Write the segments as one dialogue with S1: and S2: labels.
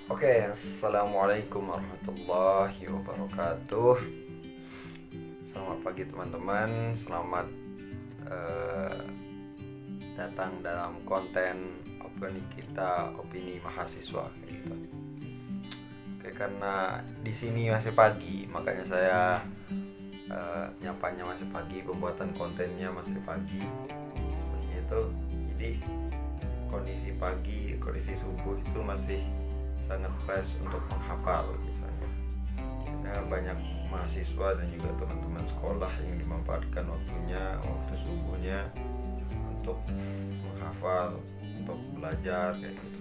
S1: Oke, assalamualaikum warahmatullahi wabarakatuh. Selamat pagi teman-teman. Selamat eh, datang dalam konten opini mahasiswa gitu. Oke, karena di sini masih pagi, makanya saya nyapanya masih pagi, pembuatan kontennya masih pagi. Seperti itu. Jadi kondisi pagi, kondisi subuh itu masih sangat fresh untuk menghafal misalnya. Banyak mahasiswa dan juga teman-teman sekolah yang dimanfaatkan waktu subuhnya untuk menghafal, untuk belajar kayak gitu.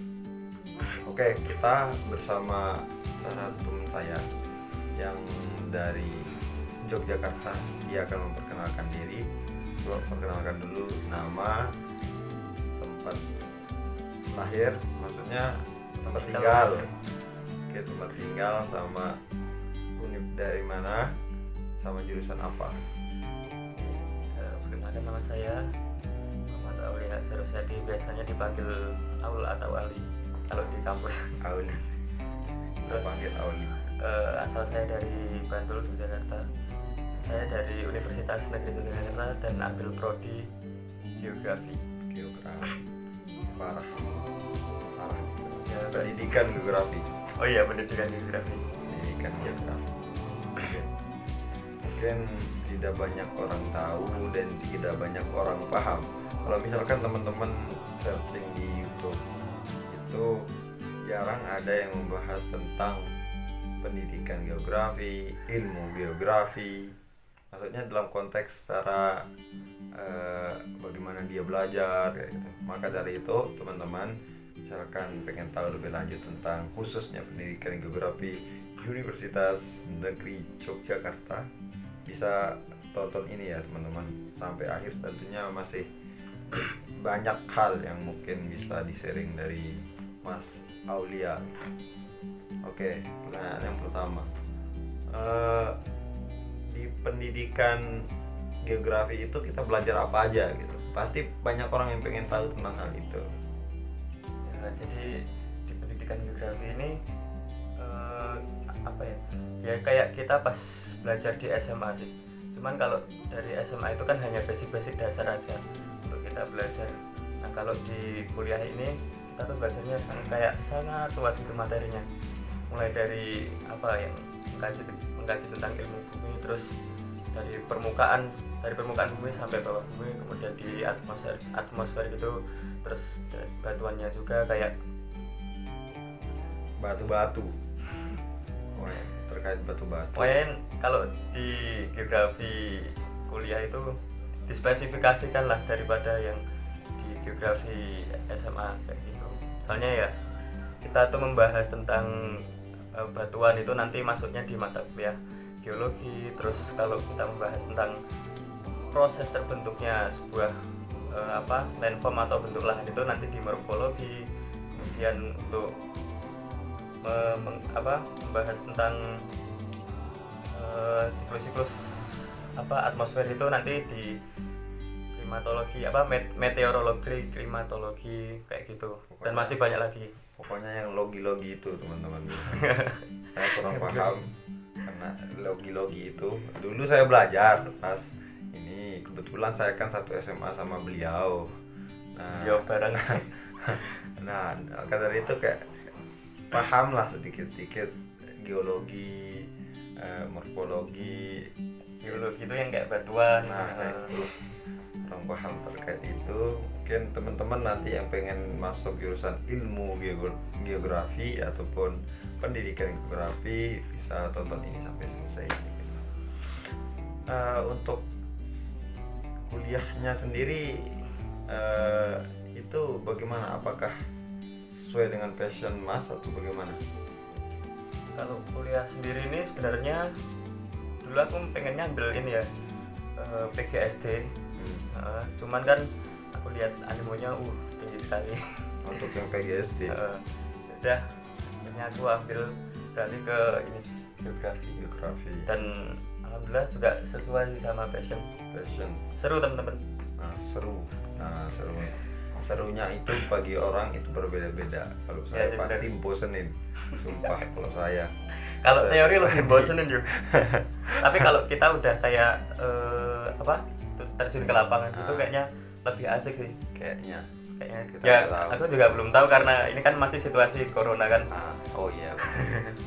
S1: Oke, kita bersama salah satu teman saya yang dari Yogyakarta. Dia akan memperkenalkan diri. Perkenalkan dulu nama, tempat lahir, maksudnya tempat tinggal. Oke, tempat tinggal sama univ dari mana, sama jurusan apa.
S2: Perkenalkan, nama saya Muhammad Aulia Sarusyadi, biasanya dipanggil Aul atau Ali kalau di kampus.
S1: Auli.
S2: Terus
S1: Panggil Auli.
S2: Asal saya dari Bantul, Yogyakarta. Saya dari Universitas Negeri Yogyakarta dan ambil prodi Geografi.
S1: Parah.
S2: Ya,
S1: Pendidikan geografi.
S2: Oh iya, pendidikan geografi.
S1: Pendidikan geografi. Oke. Mungkin tidak banyak orang tahu dan tidak banyak orang paham. Kalau misalkan teman-teman searching di YouTube, itu jarang ada yang membahas tentang pendidikan geografi, ilmu geografi. Maksudnya dalam konteks secara bagaimana dia belajar kayak gitu. Maka dari itu teman-teman, misalkan pengen tahu lebih lanjut tentang khususnya pendidikan geografi Universitas Negeri Yogyakarta, bisa tonton ini ya teman-teman sampai akhir. Tentunya masih banyak hal yang mungkin bisa di-sharing dari Mas Aulia. Oke, pertanyaan yang pertama, di pendidikan geografi itu kita belajar apa aja gitu? Pasti banyak orang yang pengen tahu tentang hal itu.
S2: Ya, jadi di pendidikan geografi ini apa ya? Ya kayak kita pas belajar di SMA sih. Cuman kalau dari SMA itu kan hanya basic-basic dasar aja untuk kita belajar. Nah, kalau di kuliah ini kita tuh belajarnya sangat luas gitu materinya. Mulai dari apa yang mengkaji tentang ilmu bumi, terus dari permukaan bumi sampai bawah bumi, kemudian di atmosfer gitu, terus batuannya juga kayak
S1: Batu-batu. Terkait batu-batu.
S2: Pokoknya kalau di geografi kuliah itu dispesifikasikan lah daripada yang di geografi SMA kayak gitu. Soalnya ya kita tuh membahas tentang batuan itu nanti masuknya di mata kuliah geologi. Terus kalau kita membahas tentang proses terbentuknya sebuah landform atau bentuk lahan itu nanti di morfologi. Kemudian untuk membahas tentang siklus atmosfer itu nanti di klimatologi, meteorologi, klimatologi kayak gitu. Dan masih banyak lagi.
S1: Pokoknya yang logi-logi itu teman-teman. Saya kurang paham karena logi-logi itu dulu saya belajar pas ini, kebetulan saya kan satu SMA sama beliau.
S2: Dia bareng.
S1: Nah, maka dari itu kayak paham lah sedikit-sedikit geologi, morfologi.
S2: Geologi itu yang kayak batuan.
S1: Nah, itu kurang paham terkait itu. Mungkin teman-teman nanti yang pengen masuk jurusan ilmu geografi ataupun pendidikan geografi bisa tonton ini sampai selesai gitu. Untuk kuliahnya sendiri itu bagaimana? Apakah sesuai dengan passion Mas atau bagaimana?
S2: Kalau kuliah sendiri ini sebenarnya dulu aku pengennya ambil ini ya, PGSD. Cuman kan aku lihat animonya tinggi sekali.
S1: Untuk yang PGSD.
S2: Udah, akhirnya aku ambil beralih ke ini geografi. Dan alhamdulillah juga sesuai sama passion.
S1: Passion.
S2: Seru teman-teman.
S1: Seru. serunya itu bagi orang itu berbeda-beda. Kalau saya
S2: sih,
S1: pasti
S2: benar.
S1: bosenin, sumpah kalau saya.
S2: Kalau
S1: Saya-
S2: teori lebih bosenin juga. Tapi kalau kita udah kayak terjun ke lapangan itu kayaknya lebih asik sih.
S1: kayaknya
S2: Kayaknya.
S1: Kita
S2: Ya,
S1: nggak tahu.
S2: aku juga belum tahu karena ini kan masih situasi corona kan.
S1: oh iya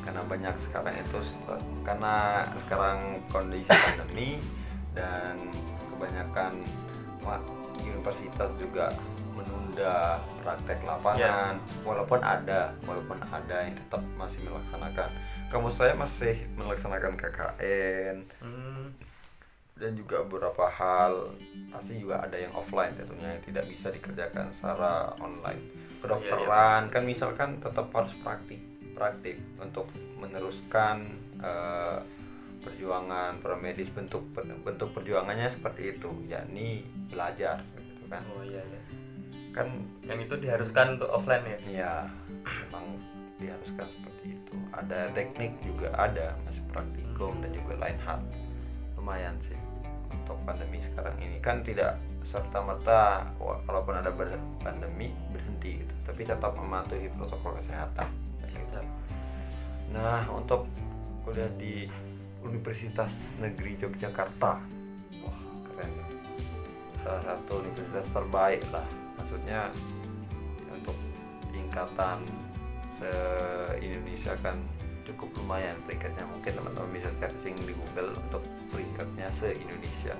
S1: karena banyak sekarang itu karena sekarang kondisi pandemi dan kebanyakan universitas juga menunda praktek lapangan walaupun ada yang tetap masih melaksanakan. Kampus saya masih melaksanakan KKN dan juga beberapa hal pasti juga ada yang offline tentunya yang tidak bisa dikerjakan secara online. Kedokteran kan misalkan tetap harus praktik untuk meneruskan perjuangan paramedis. Bentuk perjuangannya seperti itu, yakni belajar gitu kan.
S2: Oh iya ya.
S1: Kan
S2: Yang itu diharuskan untuk offline ya.
S1: ya memang diharuskan seperti itu. Ada teknik juga ada, masih praktikum dan juga lain hal. Lumayan sih untuk pandemi sekarang ini kan tidak serta-merta kalaupun ada pandemi berhenti gitu, tapi tetap mematuhi protokol kesehatan gitu. Nah, untuk kuliah di Universitas Negeri Yogyakarta, wah keren, salah satu universitas terbaik lah, maksudnya untuk tingkatan se-Indonesia kan cukup lumayan peringkatnya. Mungkin teman-teman bisa searching di Google untuk peringkatnya se-Indonesia.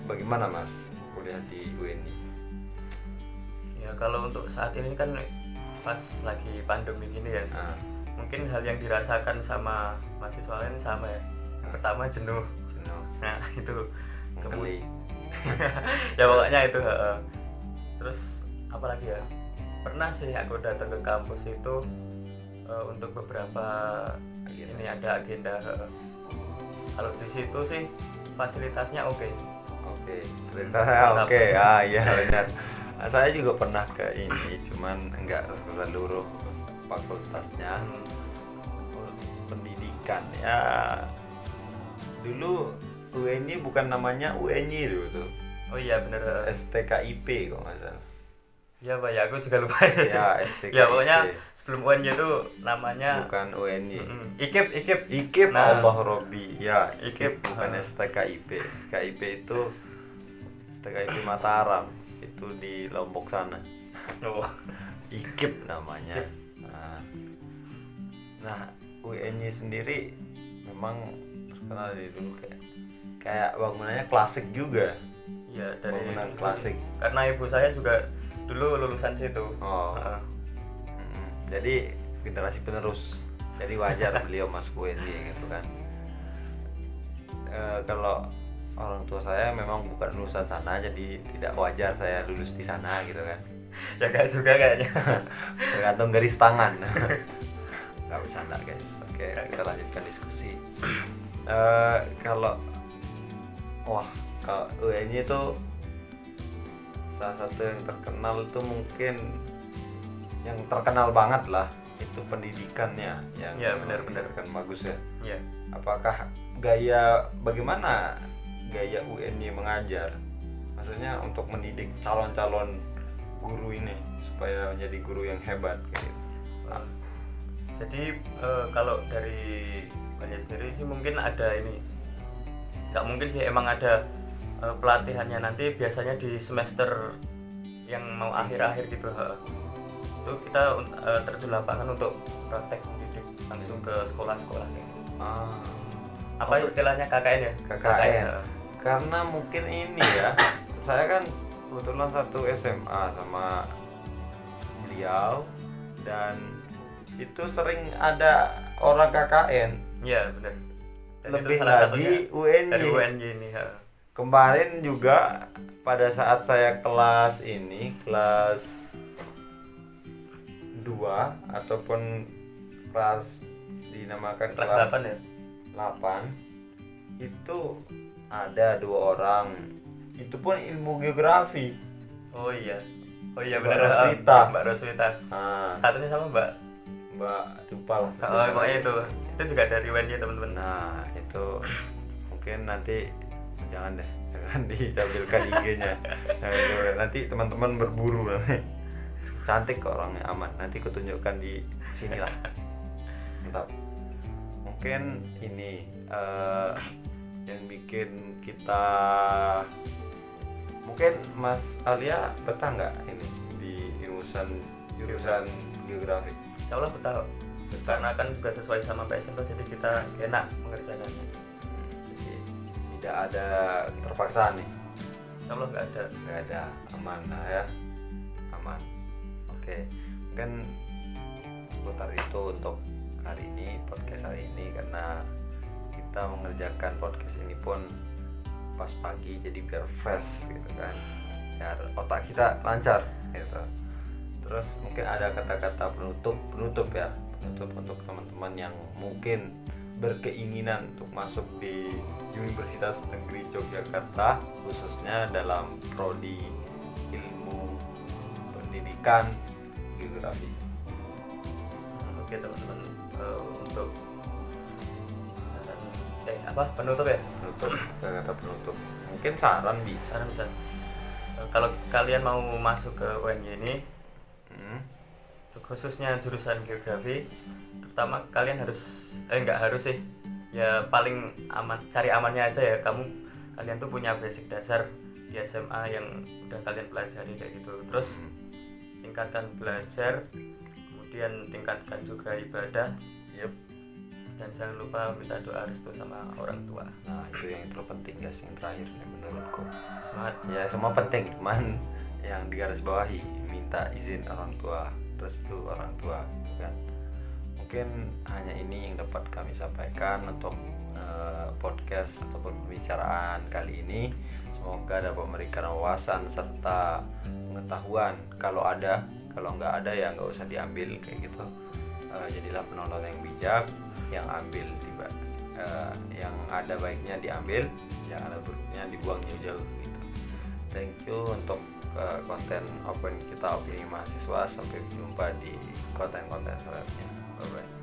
S1: Bagaimana Mas kuliah di UNI?
S2: Ya kalau untuk saat ini kan pas lagi pandemi gini ya, mungkin hal yang dirasakan sama mahasiswa lain sama ya. Yang pertama jenuh. Nah itu
S1: Mengkeli.
S2: ya pokoknya itu. Terus apa lagi ya? Pernah sih aku datang ke kampus itu untuk beberapa ini ada agenda. Kalau di situ sih fasilitasnya oke.
S1: Oke, iya benar. Saya juga pernah ke ini, cuman enggak seluruh fakultasnya. Pendidikan ya. Dulu UNI bukan namanya UNI dulu tuh.
S2: Oh iya bener.
S1: STKIP kok nggak salah.
S2: Ya Pak ya, aku juga lupa
S1: Ya, STKIP.
S2: ya pokoknya sebelum UNY itu namanya
S1: bukan UNI.
S2: IKIP.
S1: Nah, Allah Robbi. Ya,
S2: IKIP.
S1: bukan STKIP. STKIP itu STKIP Mataram. Itu di Lombok sana.
S2: Oh.
S1: IKIP namanya. Nah, UNY sendiri memang terkenal dari dulu kayak bangunannya klasik juga.
S2: Ya dari
S1: Bangunan klasik.
S2: Karena ibu saya juga dulu lulusan situ.
S1: Jadi generasi penerus. Jadi wajar beliau masuk UNY gitu kan. Kalau orang tua saya memang bukan lulusan sana, jadi tidak wajar saya lulus di sana gitu kan.
S2: Ya gak juga kayaknya.
S1: Tergantung garis tangan. Gak bercanda guys. Oke, kita lanjutkan diskusi. Kalau UNY itu salah satu yang terkenal itu mungkin yang terkenal banget lah itu pendidikannya yang
S2: benar-benar
S1: kan bagus ya.
S2: Iya.
S1: Apakah bagaimana gaya UNY mengajar? Maksudnya untuk mendidik calon-calon guru ini supaya menjadi guru yang hebat gitu.
S2: Jadi kalau dari UNY sendiri sih mungkin ada ini. Nggak mungkin sih, emang ada pelatihannya nanti biasanya di semester yang mau akhir-akhir gitu. Itu kita terjun lapangan untuk praktek mendidik langsung ke sekolah-sekolah gitu. Apa istilahnya KKN ya?
S1: KKN. Karena mungkin ini ya, saya kan kebetulan satu SMA sama beliau dan itu sering ada orang KKN.
S2: Iya benar.
S1: Lebih lagi UNY.
S2: Dari UNY ini.
S1: Kemarin juga pada saat saya kelas 2 ataupun kelas dinamakan
S2: kelas 8 ya?
S1: 8 itu ada 2 orang, itu pun ilmu geografi.
S2: Oh iya
S1: Mbak
S2: benar.
S1: Roswita.
S2: Mbak Roswita.
S1: Nah,
S2: Satunya sama Mbak
S1: lupa lah.
S2: pokoknya itu juga dari UNY teman-teman.
S1: Nah itu mungkin nanti jangan kan ditampilkan IG-nya. Nah, nanti teman-teman berburu nanti. Cantik kok orangnya, aman. Nanti kutunjukkan di sini lah. Mantap. Mungkin ini yang bikin kita, mungkin Mas Alia betah nggak ini di jurusan geografi?
S2: Insya Allah betah kok. Karena kan juga sesuai sama passion tuh, jadi kita enak mengerjakannya.
S1: Jadi tidak ada terpaksaan nih.
S2: Insya Allah nggak ada.
S1: Aman lah ya, aman. Oke, mungkin seputar itu untuk hari ini, podcast hari ini, karena kita mengerjakan podcast ini pun pas pagi, jadi biar fresh gitu kan, biar otak kita lancar gitu. Terus mungkin ada kata-kata penutup ya, penutup untuk teman-teman yang mungkin berkeinginan untuk masuk di Universitas Negeri Yogyakarta, khususnya dalam prodi ilmu pendidikan geografi.
S2: Oke teman-teman, untuk penutup ya?
S1: Penutup, kata penutup. Mungkin saran bisa.
S2: Saran bisa. Kalau kalian mau masuk ke UNY ini, khususnya jurusan geografi, pertama kalian harus nggak harus sih, ya paling aman, cari amannya aja ya. Kalian tuh punya basic dasar di SMA yang udah kalian pelajari kayak gitu. Terus tingkatkan belajar, kemudian tingkatkan juga ibadah.
S1: Yep.
S2: Dan jangan lupa minta doa restu sama orang tua.
S1: Nah itu yang terpenting guys, yang terakhir nih menurutku.
S2: Semangat.
S1: Ya semua penting, cuman yang digarisbawahi minta izin orang tua, restu orang tua gitu kan. Mungkin hanya ini yang dapat kami sampaikan untuk podcast ataupun pembicaraan kali ini. Semoga dapat memberikan wawasan serta pengetahuan. Kalau nggak ada ya nggak usah diambil kayak gitu. Jadilah penonton yang bijak, yang ambil yang ada baiknya diambil, yang ada buruknya dibuang jauh-jauh gitu. Thank you untuk konten opini mahasiswa. Sampai jumpa di konten-konten selanjutnya. Bye bye.